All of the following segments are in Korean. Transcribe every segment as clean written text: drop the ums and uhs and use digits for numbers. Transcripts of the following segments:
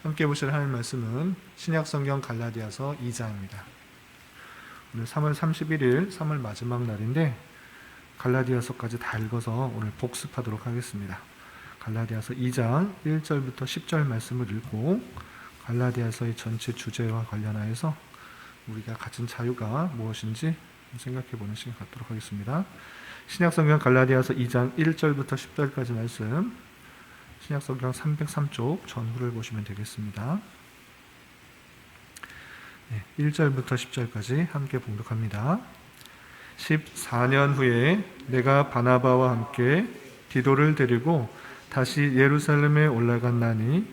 함께 보실 하나님 말씀은 신약성경 갈라디아서 2장입니다. 오늘 3월 31일 3월 마지막 날인데 갈라디아서까지 다 읽어서 오늘 복습하도록 하겠습니다. 갈라디아서 2장 1절부터 10절 말씀을 읽고 갈라디아서의 전체 주제와 관련하여서 우리가 가진 자유가 무엇인지 생각해보는 시간 갖도록 하겠습니다. 신약성경 갈라디아서 2장 1절부터 10절까지 말씀, 신약성경 303쪽 전후를 보시면 되겠습니다. 1절부터 10절까지 함께 봉독합니다. 14년 후에 내가 바나바와 함께 디도를 데리고 다시 예루살렘에 올라갔나니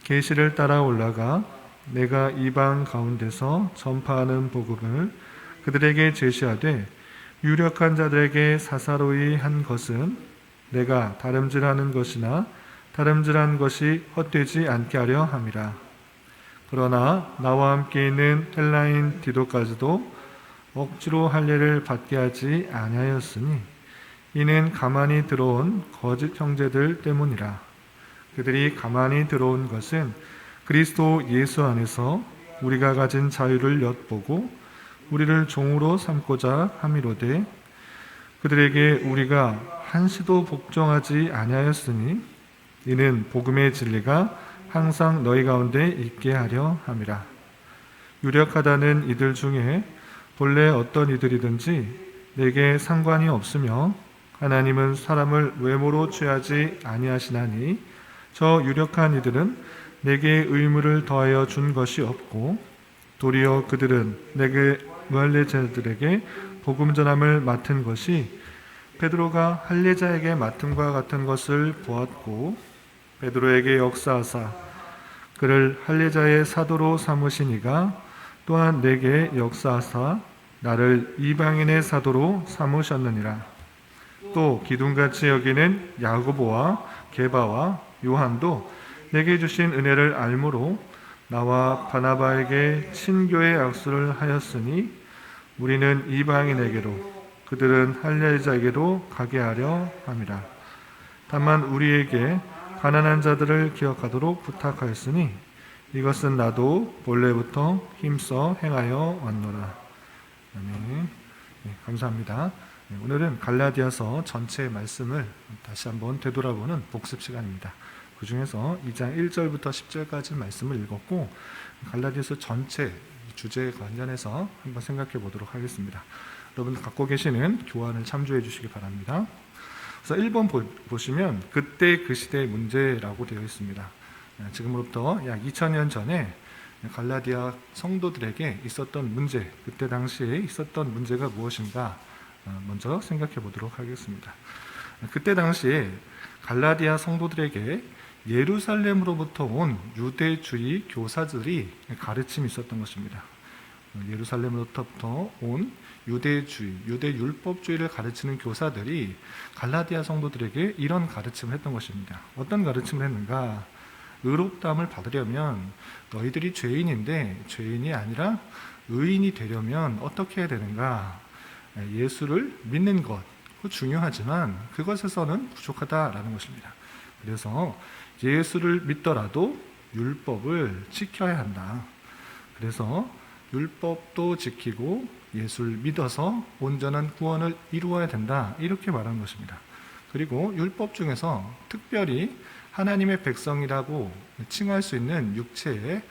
계시를 따라 올라가 내가 이방 가운데서 전파하는 복음을 그들에게 제시하되 유력한 자들에게 사사로이 한 것은 내가 다름질하는 것이나 다름질한 것이 헛되지 않게 하려 함이라. 그러나 나와 함께 있는 헬라인 디도까지도 억지로 할례를 받게 하지 아니하였으니 이는 가만히 들어온 거짓 형제들 때문이라. 그들이 가만히 들어온 것은 그리스도 예수 안에서 우리가 가진 자유를 엿보고 우리를 종으로 삼고자 함이로되 그들에게 우리가 한시도 복종하지 아니하였으니 이는 복음의 진리가 항상 너희 가운데 있게 하려 함이라. 유력하다는 이들 중에 본래 어떤 이들이든지 내게 상관이 없으며 하나님은 사람을 외모로 취하지 아니하시나니 저 유력한 이들은 내게 의무를 더하여 준 것이 없고 도리어 그들은 내게 무할례자들에게 복음 전함을 맡은 것이 베드로가 할례자에게 맡음과 같은 것을 보았고 베드로에게 역사하사 그를 할례자의 사도로 삼으시니가 또한 내게 역사하사 나를 이방인의 사도로 삼으셨느니라. 또 기둥같이 여기는 야고보와 게바와 요한도 내게 주신 은혜를 알므로 나와 바나바에게 친교의 약속을 하였으니 우리는 이방인에게로 그들은 할례자에게로 가게 하려 함이라. 다만 우리에게 가난한 자들을 기억하도록 부탁하였으니 이것은 나도 본래부터 힘써 행하여 왔노라. 아멘. 감사합니다. 오늘은 갈라디아서 전체 말씀을 다시 한번 되돌아보는 복습 시간입니다. 그 중에서 2장 1절부터 10절까지 말씀을 읽었고 갈라디아서 전체 주제에 관련해서 한번 생각해 보도록 하겠습니다. 여러분 갖고 계시는 교환을 참조해 주시기 바랍니다. 그래서 1번 보시면 그때 그 시대의 문제라고 되어 있습니다. 지금으로부터 약 2000년 전에 갈라디아 성도들에게 있었던 문제, 그때 당시에 있었던 문제가 무엇인가 먼저 생각해 보도록 하겠습니다. 그때 당시에 갈라디아 성도들에게 예루살렘으로부터 온 유대주의 교사들이 가르침이 있었던 것입니다. 예루살렘으로부터 온 유대주의, 유대율법주의를 가르치는 교사들이 갈라디아 성도들에게 이런 가르침을 했던 것입니다. 어떤 가르침을 했는가? 의롭다함을 받으려면 너희들이 죄인인데 죄인이 아니라 의인이 되려면 어떻게 해야 되는가? 예수를 믿는 것, 그거 중요하지만 그것에서는 부족하다라는 것입니다. 그래서 예수를 믿더라도 율법을 지켜야 한다. 그래서 율법도 지키고 예수를 믿어서 온전한 구원을 이루어야 된다. 이렇게 말하는 것입니다. 그리고 율법 중에서 특별히 하나님의 백성이라고 칭할 수 있는 육체에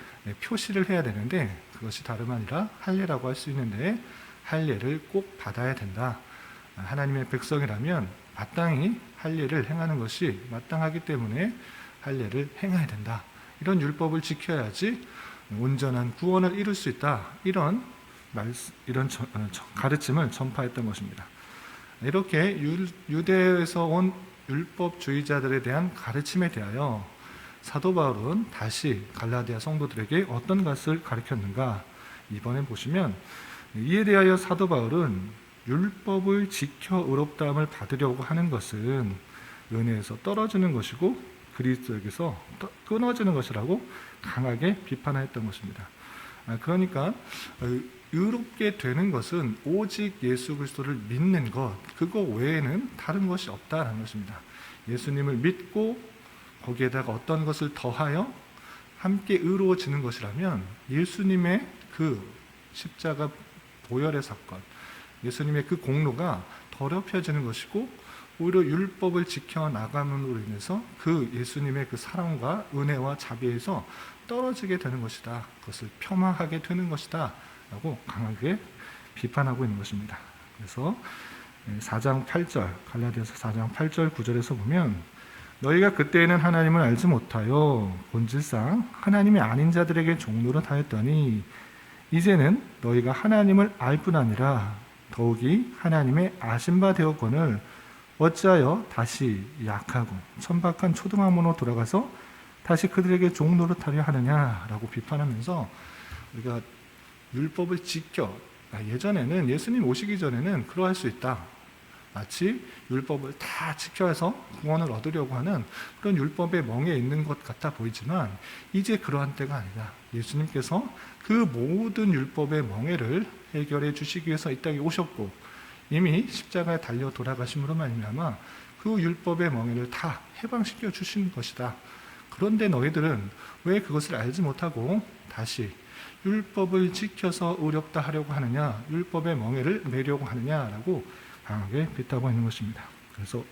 표시를 해야 되는데 그것이 다름 아니라 할례라고 할 수 있는데 할례를 꼭 받아야 된다. 하나님의 백성이라면 마땅히 할례를 행하는 것이 마땅하기 때문에 할례를 행해야 된다. 이런 율법을 지켜야지 온전한 구원을 이룰 수 있다. 이런 가르침을 전파했던 것입니다. 이렇게 유대에서 온 율법주의자들에 대한 가르침에 대하여 사도 바울은 다시 갈라디아 성도들에게 어떤 것을 가르쳤는가? 이번에 보시면 이에 대하여 사도 바울은 율법을 지켜 의롭다함을 받으려고 하는 것은 은혜에서 떨어지는 것이고 그리스도에게서 끊어지는 것이라고 강하게 비판했던 것입니다. 그러니까 의롭게 되는 것은 오직 예수 그리스도를 믿는 것, 그거 외에는 다른 것이 없다는 것입니다. 예수님을 믿고 거기에다가 어떤 것을 더하여 함께 의로워지는 것이라면 예수님의 그 십자가 보혈의 사건, 예수님의 그 공로가 더럽혀지는 것이고 오히려 율법을 지켜나감으로 인해서 그 예수님의 그 사랑과 은혜와 자비에서 떨어지게 되는 것이다. 그것을 폄하하게 되는 것이다 라고 강하게 비판하고 있는 것입니다. 그래서 4장 8절, 갈라디아서 4장 8절 9절에서 보면 너희가 그때에는 하나님을 알지 못하여 본질상 하나님이 아닌 자들에게 종노릇하였더니 이제는 너희가 하나님을 알 뿐 아니라 더욱이 하나님의 아신 바 되었거늘 어찌하여 다시 약하고 천박한 초등학문으로 돌아가서 다시 그들에게 종노릇하려 하느냐라고 비판하면서 우리가 율법을 지켜, 예전에는 예수님 오시기 전에는 그러할 수 있다. 마치 율법을 다 지켜서 구원을 얻으려고 하는 그런 율법의 멍에 있는 것 같아 보이지만 이제 그러한 때가 아니다. 예수님께서 그 모든 율법의 멍에를 해결해 주시기 위해서 이 땅에 오셨고 이미 십자가에 달려 돌아가심으로 말미암아 그 율법의 멍에를 다 해방시켜 주신 것이다. 그런데 너희들은 왜 그것을 알지 못하고 다시 율법을 지켜서 의롭다 하려고 하느냐, 율법의 멍에를 매려고 하느냐라고 강하게 비판하고 있는 것입니다. 그래서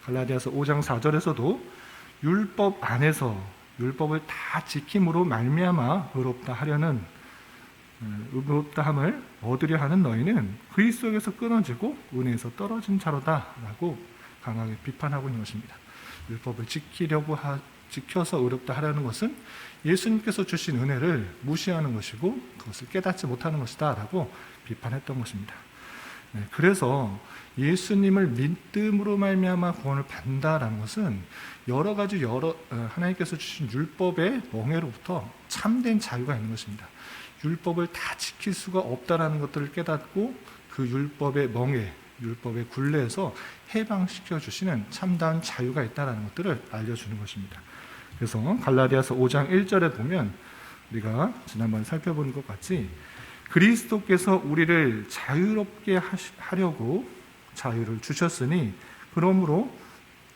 갈라디아서 5장 4절에서도 율법 안에서 율법을 다 지킴으로 말미암아 의롭다 하려는 의롭다함을 얻으려 하는 너희는 그리스도에서 끊어지고 은혜에서 떨어진 자로다라고 강하게 비판하고 있는 것입니다. 율법을 지켜서 의롭다 하려는 것은 예수님께서 주신 은혜를 무시하는 것이고 그것을 깨닫지 못하는 것이다라고 비판했던 것입니다. 그래서 예수님을 믿음으로 말미암아 구원을 받는다라는 것은 여러 가지 하나님께서 주신 율법의 멍에로부터 참된 자유가 있는 것입니다. 율법을 다 지킬 수가 없다라는 것들을 깨닫고 그 율법의 멍에, 율법의 굴레에서 해방시켜 주시는 참다운 자유가 있다라는 것들을 알려주는 것입니다. 그래서 갈라디아서 5장 1절에 보면 우리가 지난번에 살펴본 것 같이 그리스도께서 우리를 자유롭게 하려고 자유를 주셨으니 그러므로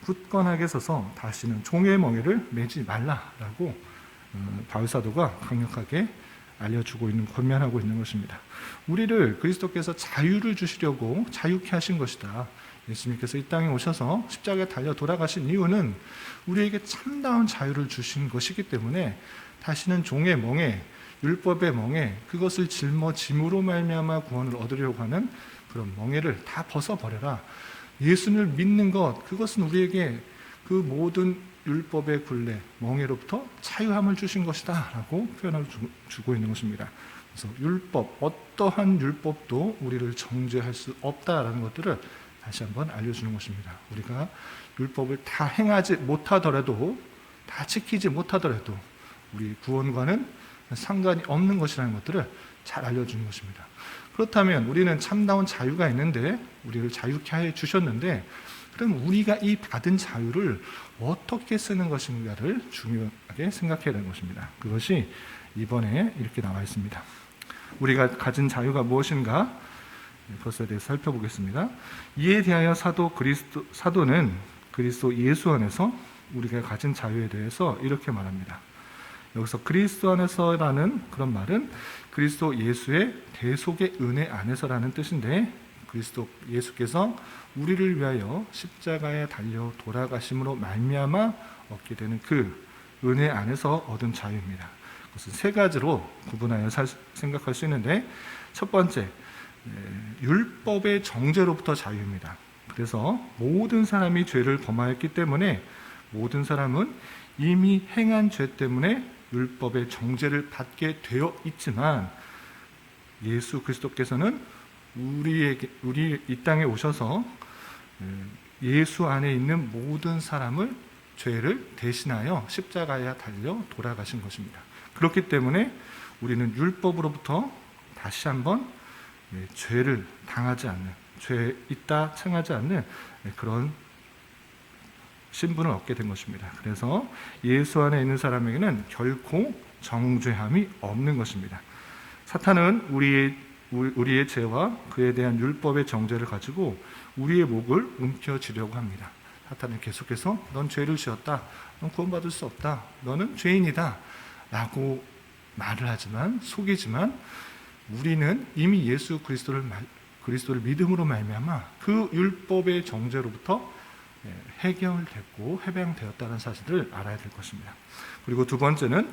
굳건하게 서서 다시는 종의 멍에를 매지 말라라고 바울사도가 강력하게 알려주고 있는, 권면하고 있는 것입니다. 우리를 그리스도께서 자유를 주시려고 자유케 하신 것이다. 예수님께서 이 땅에 오셔서 십자가에 달려 돌아가신 이유는 우리에게 참다운 자유를 주신 것이기 때문에 다시는 종의 멍에, 율법의 멍에, 그것을 짊어짐으로 말미암아 구원을 얻으려고 하는 그런 멍에를 다 벗어버려라. 예수를 믿는 것, 그것은 우리에게 그 모든 율법의 굴레, 멍에로부터 자유함을 주신 것이다 라고 표현을 주고 있는 것입니다. 그래서 율법, 어떠한 율법도 우리를 정죄할 수 없다라는 것들을 다시 한번 알려주는 것입니다. 우리가 율법을 다 행하지 못하더라도, 다 지키지 못하더라도 우리 구원과는 상관이 없는 것이라는 것들을 잘 알려주는 것입니다. 그렇다면 우리는 참다운 자유가 있는데, 우리를 자유케 해 주셨는데, 그럼 우리가 이 받은 자유를 어떻게 쓰는 것인가를 중요하게 생각해야 되는 것입니다. 그것이 이번에 이렇게 나와 있습니다. 우리가 가진 자유가 무엇인가? 그것에 대해서 살펴보겠습니다. 이에 대하여 사도는 그리스도 예수 안에서 우리가 가진 자유에 대해서 이렇게 말합니다. 여기서 그리스도 안에서라는 그런 말은 그리스도 예수의 대속의 은혜 안에서라는 뜻인데, 그리스도 예수께서 우리를 위하여 십자가에 달려 돌아가심으로 말미암아 얻게 되는 그 은혜 안에서 얻은 자유입니다. 그것은 세 가지로 구분하여 생각할 수 있는데, 첫 번째, 율법의 정죄로부터 자유입니다. 그래서 모든 사람이 죄를 범하였기 때문에 모든 사람은 이미 행한 죄 때문에 율법의 정죄를 받게 되어 있지만, 예수 그리스도께서는 우리 이 땅에 오셔서 예수 안에 있는 모든 사람을 죄를 대신하여 십자가에 달려 돌아가신 것입니다. 그렇기 때문에 우리는 율법으로부터 다시 한번 죄를 당하지 않는, 죄 있다称하지 않는 그런 신분을 얻게 된 것입니다. 그래서 예수 안에 있는 사람에게는 결코 정죄함이 없는 것입니다. 사탄은 우리의 죄와 그에 대한 율법의 정죄를 가지고 우리의 목을 움켜쥐려고 합니다. 사탄은 계속해서 넌 죄를 지었다, 넌 구원받을 수 없다, 너는 죄인이다 라고 말을 하지만 속이지만 우리는 이미 예수 그리스도를 믿음으로 말미암아 그 율법의 정죄로부터 해결됐고 해방되었다는 사실을 알아야 될 것입니다. 그리고 두 번째는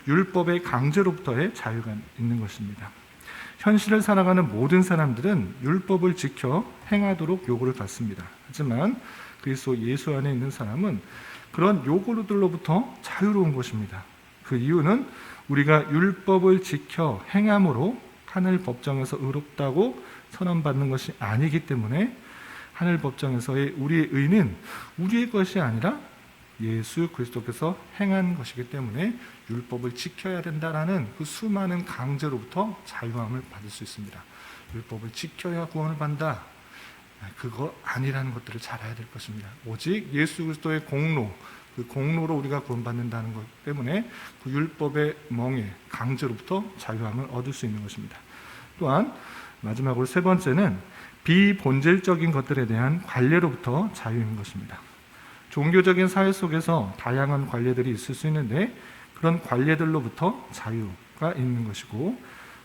율법의 강제로부터의 자유가 있는 것입니다. 현실을 살아가는 모든 사람들은 율법을 지켜 행하도록 요구를 받습니다. 하지만 그리스도 예수 안에 있는 사람은 그런 요구들로부터 자유로운 것입니다. 그 이유는 우리가 율법을 지켜 행함으로 하늘 법정에서 의롭다고 선언받는 것이 아니기 때문에 하늘 법정에서의 우리의 의는 우리의 것이 아니라 예수 그리스도께서 행한 것이기 때문에 율법을 지켜야 된다라는 그 수많은 강제로부터 자유함을 받을 수 있습니다. 율법을 지켜야 구원을 받는다. 그거 아니라는 것들을 잘 알아야 될 것입니다. 오직 예수 그리스도의 공로, 그 공로로 우리가 구원받는다는 것 때문에 그 율법의 멍에 강제로부터 자유함을 얻을 수 있는 것입니다. 또한 마지막으로 세 번째는 비본질적인 것들에 대한 관례로부터 자유인 것입니다. 종교적인 사회 속에서 다양한 관례들이 있을 수 있는데 그런 관례들로부터 자유가 있는 것이고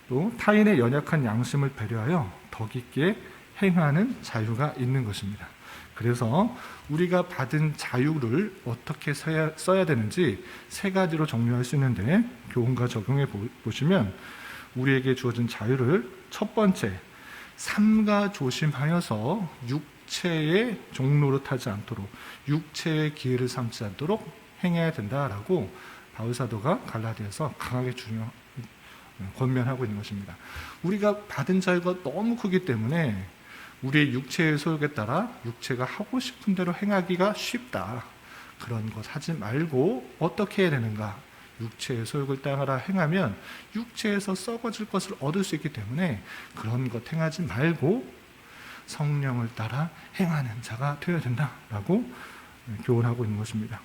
또 타인의 연약한 양심을 배려하여 더 깊게 행하는 자유가 있는 것입니다. 그래서 우리가 받은 자유를 어떻게 써야 되는지 세 가지로 정리할 수 있는데 교훈과 적용해 보시면 우리에게 주어진 자유를 첫 번째, 삼가 조심하여서 육체의 종노릇하지 않도록 육체의 기회를 삼지 않도록 행해야 된다라고 바울사도가 갈라디아서 강하게 권면하고 있는 것입니다. 우리가 받은 자유가 너무 크기 때문에 우리의 육체의 소욕에 따라 육체가 하고 싶은 대로 행하기가 쉽다. 그런 것 하지 말고 어떻게 해야 되는가? 육체의 소욕을 따라 행하면 육체에서 썩어질 것을 얻을 수 있기 때문에 그런 것 행하지 말고 성령을 따라 행하는 자가 되어야 된다라고 교훈하고 있는 것입니다.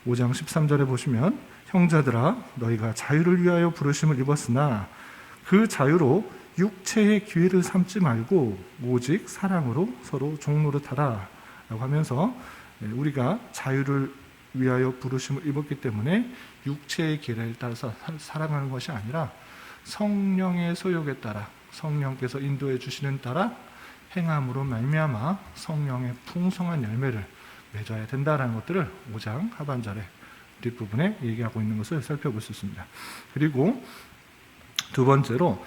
5장 13절에 보시면 형제들아 너희가 자유를 위하여 부르심을 입었으나 그 자유로 육체의 기회를 삼지 말고 오직 사랑으로 서로 종노릇하라 라고 하면서 우리가 자유를 위하여 부르심을 입었기 때문에 육체의 기회를 따라서 살아가는 것이 아니라 성령의 소욕에 따라 성령께서 인도해 주시는 따라 행함으로 말미암아 성령의 풍성한 열매를 맺어야 된다라는 것들을 5장 하반절에 뒷부분에 얘기하고 있는 것을 살펴볼 수 있습니다. 그리고 두 번째로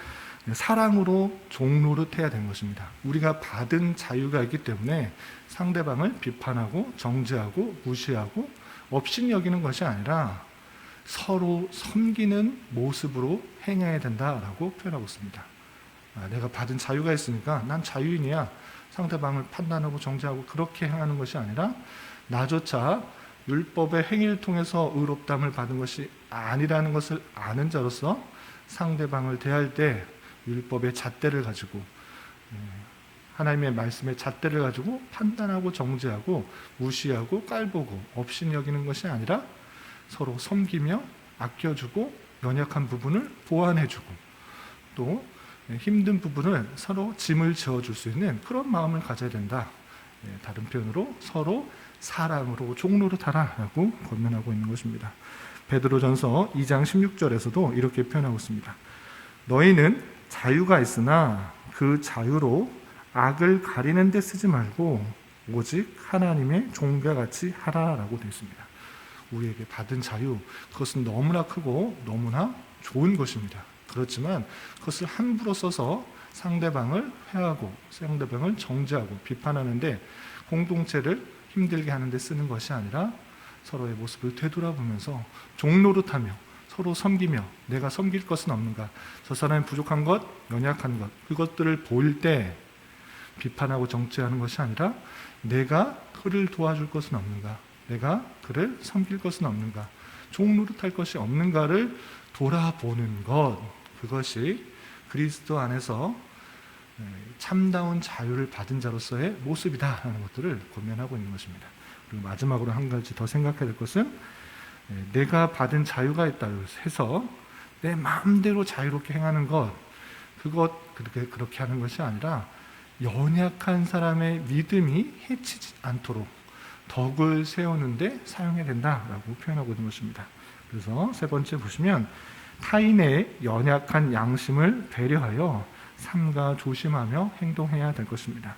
사랑으로 종노릇해야 되는 것입니다. 우리가 받은 자유가 있기 때문에 상대방을 비판하고 정죄하고 무시하고 업신여기는 것이 아니라 서로 섬기는 모습으로 행해야 된다라고 표현하고 있습니다. 내가 받은 자유가 있으니까 난 자유인이야. 상대방을 판단하고 정죄하고 그렇게 행하는 것이 아니라 나조차 율법의 행위를 통해서 의롭담을 받은 것이 아니라는 것을 아는 자로서 상대방을 대할 때 율법의 잣대를 가지고 하나님의 말씀의 잣대를 가지고 판단하고 정죄하고 무시하고 깔보고 업신여기는 것이 아니라 서로 섬기며 아껴주고 연약한 부분을 보완해주고 또 힘든 부분을 서로 짐을 지어줄 수 있는 그런 마음을 가져야 된다. 다른 표현으로 서로 사랑으로 종노릇하라라고 권면하고 있는 것입니다. 베드로전서 2장 16절에서도 이렇게 표현하고 있습니다. 너희는 자유가 있으나 그 자유로 악을 가리는 데 쓰지 말고 오직 하나님의 종과 같이 하라라고 되어 있습니다. 우리에게 받은 자유, 그것은 너무나 크고 너무나 좋은 것입니다. 그렇지만 그것을 함부로 써서 상대방을 회하고 상대방을 정죄하고 비판하는데 공동체를 힘들게 하는데 쓰는 것이 아니라 서로의 모습을 되돌아보면서 종노릇하며 서로 섬기며 내가 섬길 것은 없는가, 저 사람이 부족한 것, 연약한 것, 그것들을 보일 때 비판하고 정죄하는 것이 아니라 내가 그를 도와줄 것은 없는가, 내가 그를 섬길 것은 없는가, 종노릇할 것이 없는가를 돌아보는 것, 그것이 그리스도 안에서 참다운 자유를 받은 자로서의 모습이다라는 것들을 권면하고 있는 것입니다. 그리고 마지막으로 한 가지 더 생각해야 될 것은 내가 받은 자유가 있다고 해서 내 마음대로 자유롭게 행하는 것, 그렇게 하는 것이 아니라 연약한 사람의 믿음이 해치지 않도록 덕을 세우는데 사용해야 된다라고 표현하고 있는 것입니다. 그래서 세 번째 보시면 타인의 연약한 양심을 배려하여 삼가 조심하며 행동해야 될 것입니다.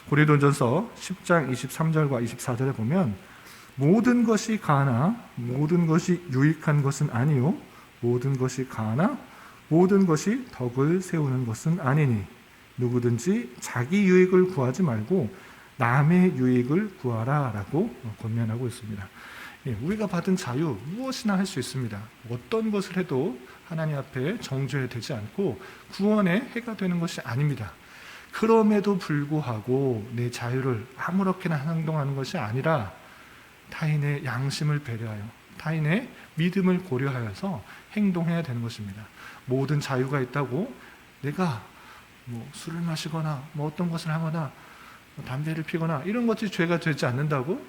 고린도전서 10장 23절과 24절에 보면 모든 것이 가하나 모든 것이 유익한 것은 아니요 모든 것이 가하나 모든 것이 덕을 세우는 것은 아니니 누구든지 자기 유익을 구하지 말고 남의 유익을 구하라 라고 권면하고 있습니다. 우리가 받은 자유 무엇이나 할 수 있습니다. 어떤 것을 해도 하나님 앞에 정죄되지 않고 구원에 해가 되는 것이 아닙니다. 그럼에도 불구하고 내 자유를 아무렇게나 행동하는 것이 아니라 타인의 양심을 배려하여 타인의 믿음을 고려하여서 행동해야 되는 것입니다. 모든 자유가 있다고 내가 술을 마시거나 어떤 것을 하거나 담배를 피거나 이런 것이 죄가 되지 않는다고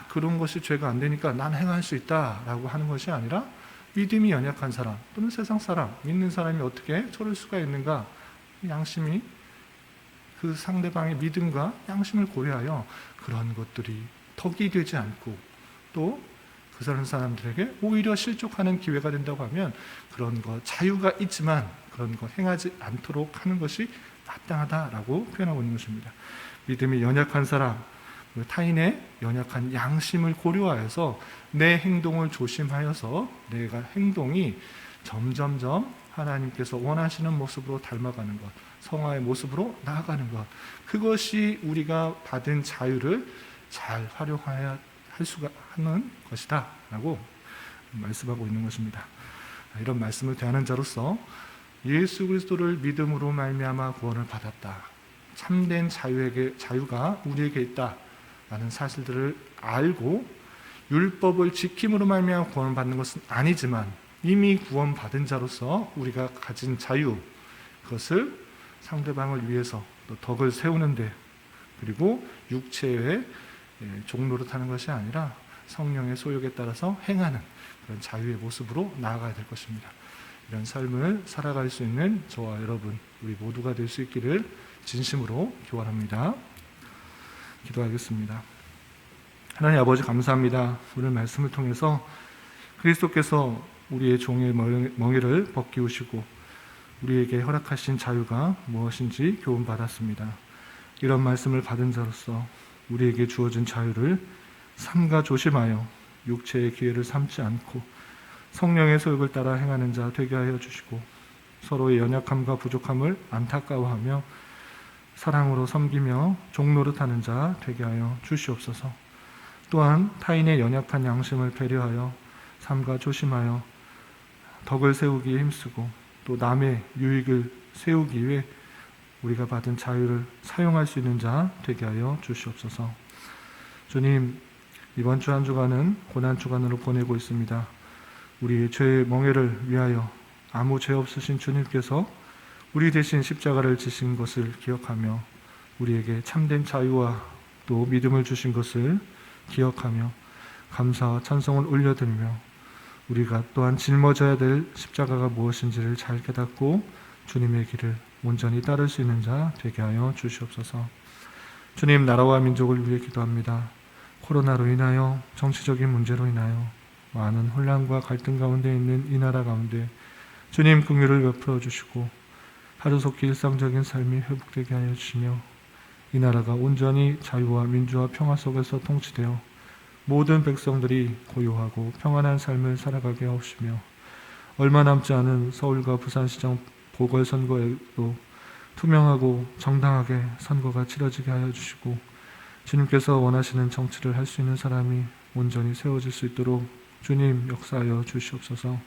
그런 것이 죄가 안 되니까 난 행할 수 있다라고 하는 것이 아니라 믿음이 연약한 사람 또는 세상 사람, 믿는 사람이 어떻게 저럴 수가 있는가, 양심이 그 상대방의 믿음과 양심을 고려하여 그런 것들이 덕이 되지 않고 또 그 사람들에게 오히려 실족하는 기회가 된다고 하면 그런 것, 자유가 있지만 그런 것 행하지 않도록 하는 것이 마땅하다라고 표현하고 있는 것입니다. 믿음이 연약한 사람, 타인의 연약한 양심을 고려하여서 내 행동을 조심하여서 내가 행동이 점점점 하나님께서 원하시는 모습으로 닮아가는 것, 성화의 모습으로 나아가는 것, 그것이 우리가 받은 자유를 잘 활용해야 할 수가 하는 것이다 라고 말씀하고 있는 것입니다. 이런 말씀을 대하는 자로서 예수 그리스도를 믿음으로 말미암아 구원을 받았다, 참된 자유가 우리에게 있다 라는 사실들을 알고 율법을 지킴으로 말미암아 구원을 받는 것은 아니지만 이미 구원받은 자로서 우리가 가진 자유, 그것을 상대방을 위해서 또 덕을 세우는데 그리고 육체의 종노릇하는 것이 아니라 성령의 소욕에 따라서 행하는 그런 자유의 모습으로 나아가야 될 것입니다. 이런 삶을 살아갈 수 있는 저와 여러분, 우리 모두가 될 수 있기를 진심으로 기원합니다. 기도하겠습니다. 하나님 아버지 감사합니다. 오늘 말씀을 통해서 그리스도께서 우리의 종의 멍에를 벗기우시고 우리에게 허락하신 자유가 무엇인지 교훈받았습니다. 이런 말씀을 받은 자로서 우리에게 주어진 자유를 삼가 조심하여 육체의 기회를 삼지 않고 성령의 소욕을 따라 행하는 자 되게 하여 주시고 서로의 연약함과 부족함을 안타까워하며 사랑으로 섬기며 종노릇하는 자 되게 하여 주시옵소서. 또한 타인의 연약한 양심을 배려하여 삼가 조심하여 덕을 세우기에 힘쓰고 또 남의 유익을 세우기 위해 우리가 받은 자유를 사용할 수 있는 자 되게 하여 주시옵소서. 주님, 이번 주 한 주간은 고난 주간으로 보내고 있습니다. 우리의 죄의 멍에를 위하여 아무 죄 없으신 주님께서 우리 대신 십자가를 지신 것을 기억하며 우리에게 참된 자유와 또 믿음을 주신 것을 기억하며 감사와 찬송을 올려드리며 우리가 또한 짊어져야 될 십자가가 무엇인지를 잘 깨닫고 주님의 길을 온전히 따를 수 있는 자 되게 하여 주시옵소서. 주님, 나라와 민족을 위해 기도합니다. 코로나로 인하여 정치적인 문제로 인하여 많은 혼란과 갈등 가운데 있는 이 나라 가운데 주님 긍휼을 베풀어 주시고 하루속히 일상적인 삶이 회복되게 하여 주시며 이 나라가 온전히 자유와 민주와 평화 속에서 통치되어 모든 백성들이 고요하고 평안한 삶을 살아가게 하옵시며 얼마 남지 않은 서울과 부산시장 보궐선거에도 투명하고 정당하게 선거가 치러지게 하여 주시고 주님께서 원하시는 정치를 할 수 있는 사람이 온전히 세워질 수 있도록 주님 역사하여 주시옵소서.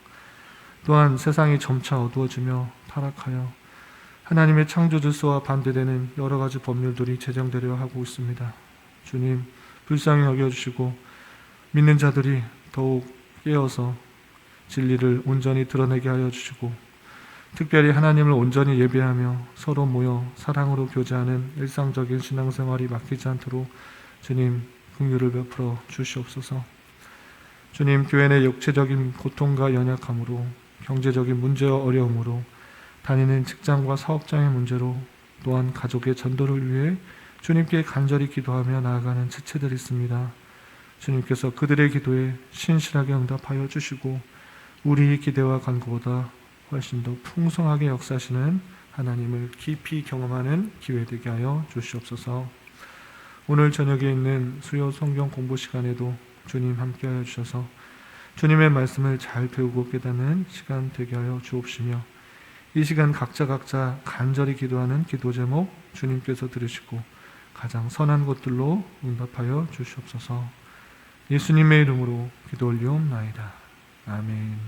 또한 세상이 점차 어두워지며 타락하여 하나님의 창조 질서와 반대되는 여러 가지 법률들이 제정되려 하고 있습니다. 주님, 불쌍히 여겨주시고 믿는 자들이 더욱 깨어서 진리를 온전히 드러내게 하여 주시고 특별히 하나님을 온전히 예배하며 서로 모여 사랑으로 교제하는 일상적인 신앙생활이 막히지 않도록 주님 긍휼을 베풀어 주시옵소서. 주님, 교회 내 육체적인 고통과 연약함으로 경제적인 문제와 어려움으로 다니는 직장과 사업장의 문제로 또한 가족의 전도를 위해 주님께 간절히 기도하며 나아가는 지체들이 있습니다. 주님께서 그들의 기도에 신실하게 응답하여 주시고 우리의 기대와 간구보다 훨씬 더 풍성하게 역사하시는 하나님을 깊이 경험하는 기회 되게 하여 주시옵소서. 오늘 저녁에 있는 수요 성경 공부 시간에도 주님 함께하여 주셔서 주님의 말씀을 잘 배우고 깨닫는 시간 되게 하여 주옵시며 이 시간 각자 간절히 기도하는 기도 제목 주님께서 들으시고 가장 선한 것들로 응답하여 주시옵소서. 예수님의 이름으로 기도 올리옵나이다. 아멘.